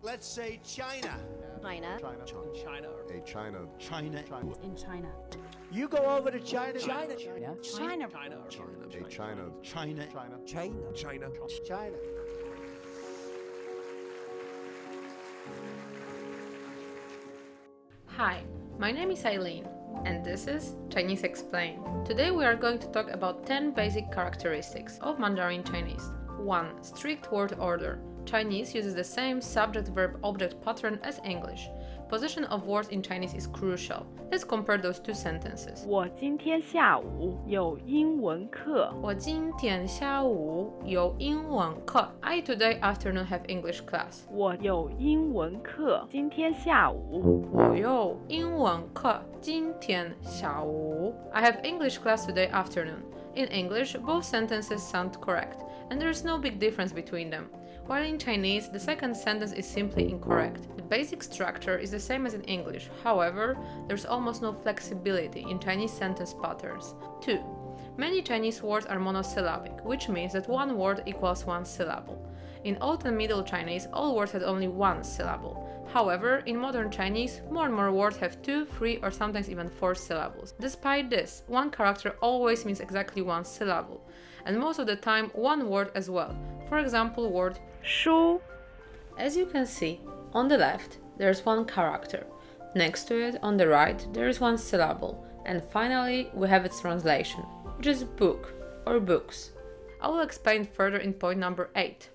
Let's say China. China. China. A China. China. In China. You go over to China. China. China. China. A China. China. China. China. Hi, my name is Ailin, and this is Chinese Explained. Today we are going to talk about 10 basic characteristics of Mandarin Chinese. 1. Strict word order. Chinese uses the same subject-verb-object pattern as English. Position of words in Chinese is crucial. Let's compare those two sentences. 我今天下午有英文课。我今天下午有英文课。I today afternoon have English class. 我有英文课，今天下午。我有英文课，今天下午。I have English class today afternoon. In English, both sentences sound correct, and there is no big difference between them. While in Chinese, the second sentence is simply incorrect. The basic structure is the same as in English, however, there's almost no flexibility in Chinese sentence patterns. 2. Many Chinese words are monosyllabic, which means that one word equals one syllable. In Old and Middle Chinese, all words had only one syllable. However, in modern Chinese, more and more words have 2, 3, or sometimes even 4 syllables. Despite this, one character always means exactly one syllable, and most of the time one word as well. For example, word 书 As you can see, on the left, there's one character. Next to it, on the right, there is one syllable. And finally, we have its translation, which is book or books. I will explain further in point number 8.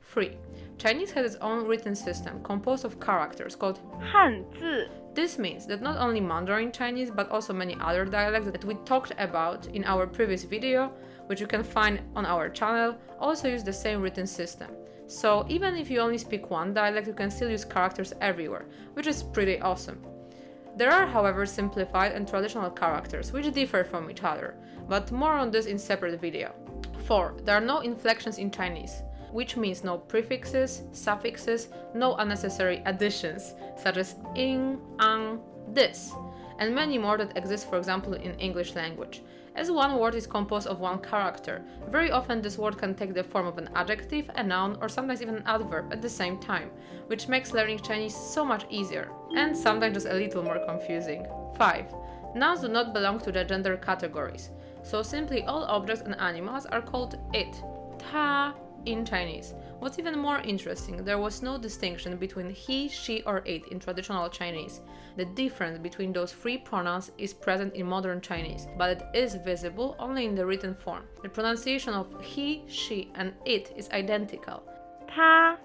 3. Chinese has its own written system composed of characters called 汉字 This means that not only Mandarin Chinese but also many other dialects that we talked about in our previous video, which you can find on our channel, also use the same written system. So even if you only speak one dialect, you can still use characters everywhere, which is pretty awesome. There are, however, simplified and traditional characters which differ from each other, but more on this in separate video. 4. There are no inflections in Chinese, which means no prefixes, suffixes, no unnecessary additions, such as ing, ang, this, and many more that exist, for example, in English language. As one word is composed of one character, very often this word can take the form of an adjective, a noun, or sometimes even an adverb at the same time, which makes learning Chinese so much easier, and sometimes just a little more confusing. 5. Nouns do not belong to the gender categories, so simply all objects and animals are called it, ta, in Chinese. What's even more interesting, there was no distinction between he, she, or it in traditional Chinese. The difference between those three pronouns is present in modern Chinese, but it is visible only in the written form. The pronunciation of he, she, and it is identical. 他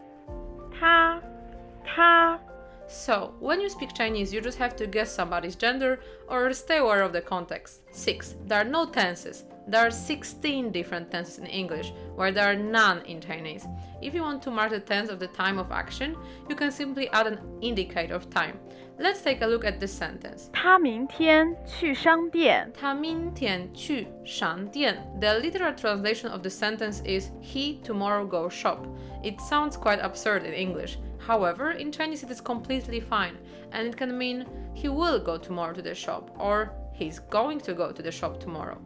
So, when you speak Chinese, you just have to guess somebody's gender or stay aware of the context. 6. There are no tenses. There are 16 different tenses in English, where there are none in Chinese. If you want to mark the tense of the time of action, you can simply add an indicator of time. Let's take a look at this sentence. 他明天去商店。他明天去商店. The literal translation of the sentence is he tomorrow goes shop. It sounds quite absurd in English. However, in Chinese it is completely fine, and it can mean he will go tomorrow to the shop, or he's going to go to the shop tomorrow.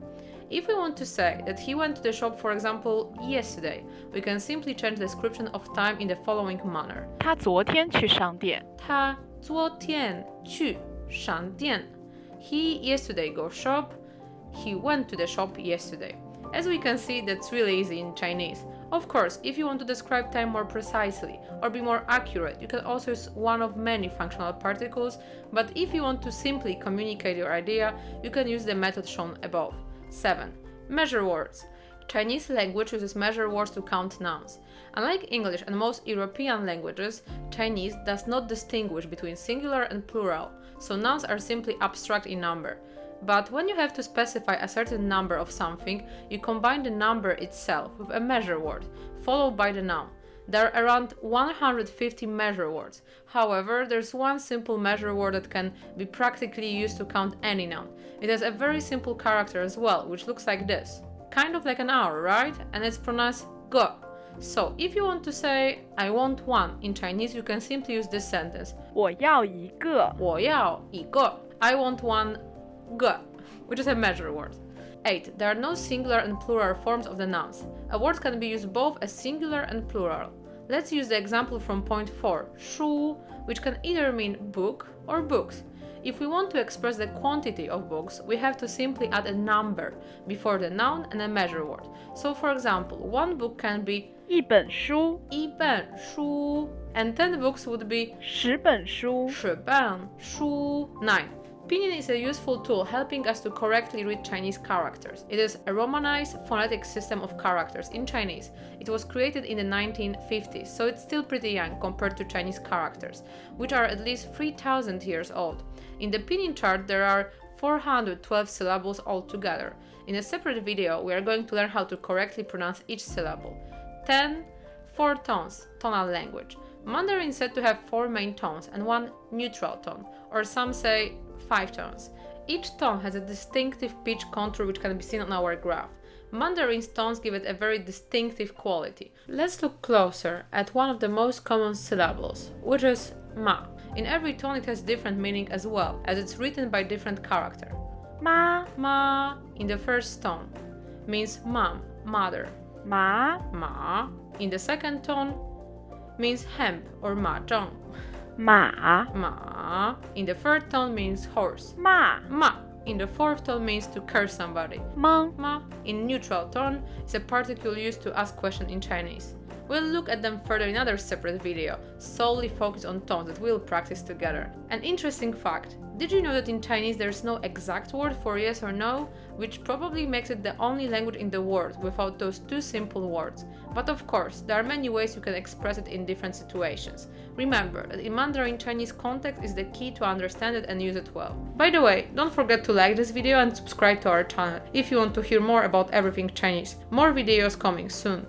If we want to say that he went to the shop, for example, yesterday, we can simply change the description of time in the following manner. 他昨天去商店。他昨天去商店. He yesterday go shop. He went to the shop yesterday. As we can see, that's really easy in Chinese. Of course, if you want to describe time more precisely or be more accurate, you can also use one of many functional particles, but if you want to simply communicate your idea, you can use the method shown above. 7. Measure words. Chinese language uses measure words to count nouns. Unlike English and most European languages, Chinese does not distinguish between singular and plural, so nouns are simply abstract in number. But when you have to specify a certain number of something, you combine the number itself with a measure word, followed by the noun. There are around 150 measure words. However, there's one simple measure word that can be practically used to count any noun. It has a very simple character as well, which looks like this. Kind of like an hour, right? And it's pronounced ge. So, if you want to say, I want one in Chinese, you can simply use this sentence. 我要一个。我要一个. I want one ge, which is a measure word. 8. There are no singular and plural forms of the nouns. A word can be used both as singular and plural. Let's use the example from point 4, 书, which can either mean book or books. If we want to express the quantity of books, we have to simply add a number before the noun and a measure word. So for example, one book can be 一本书，一本书, and 10 books would be 十本书，十本书. 9. Pinyin is a useful tool helping us to correctly read Chinese characters. It is a romanized phonetic system of characters in Chinese. It was created in the 1950s, so it's still pretty young compared to Chinese characters, which are at least 3,000 years old. In the Pinyin chart, there are 412 syllables altogether. In a separate video, we are going to learn how to correctly pronounce each syllable. 10. 4 tones, tonal language. Mandarin is said to have 4 main tones and 1 neutral tone, or some say 5 tones. Each tone has a distinctive pitch contour which can be seen on our graph. Mandarin's tones give it a very distinctive quality. Let's look closer at one of the most common syllables, which is ma. In every tone it has different meaning as well, as it's written by different character. 妈 Ma in the first tone means mom, mother. 麻 Ma in the second tone means hemp or mahjong. 马 Ma in the third tone means horse. 骂 Ma in the fourth tone means to curse somebody. 蒙 Ma in neutral tone is a particle used to ask questions in Chinese. We'll look at them further in another separate video, solely focused on tones that we'll practice together. An interesting fact, did you know that in Chinese there's no exact word for yes or no, which probably makes it the only language in the world without those 2 simple words. But of course, there are many ways you can express it in different situations. Remember that in Mandarin Chinese, context is the key to understand it and use it well. By the way, don't forget to like this video and subscribe to our channel if you want to hear more about everything Chinese. More videos coming soon.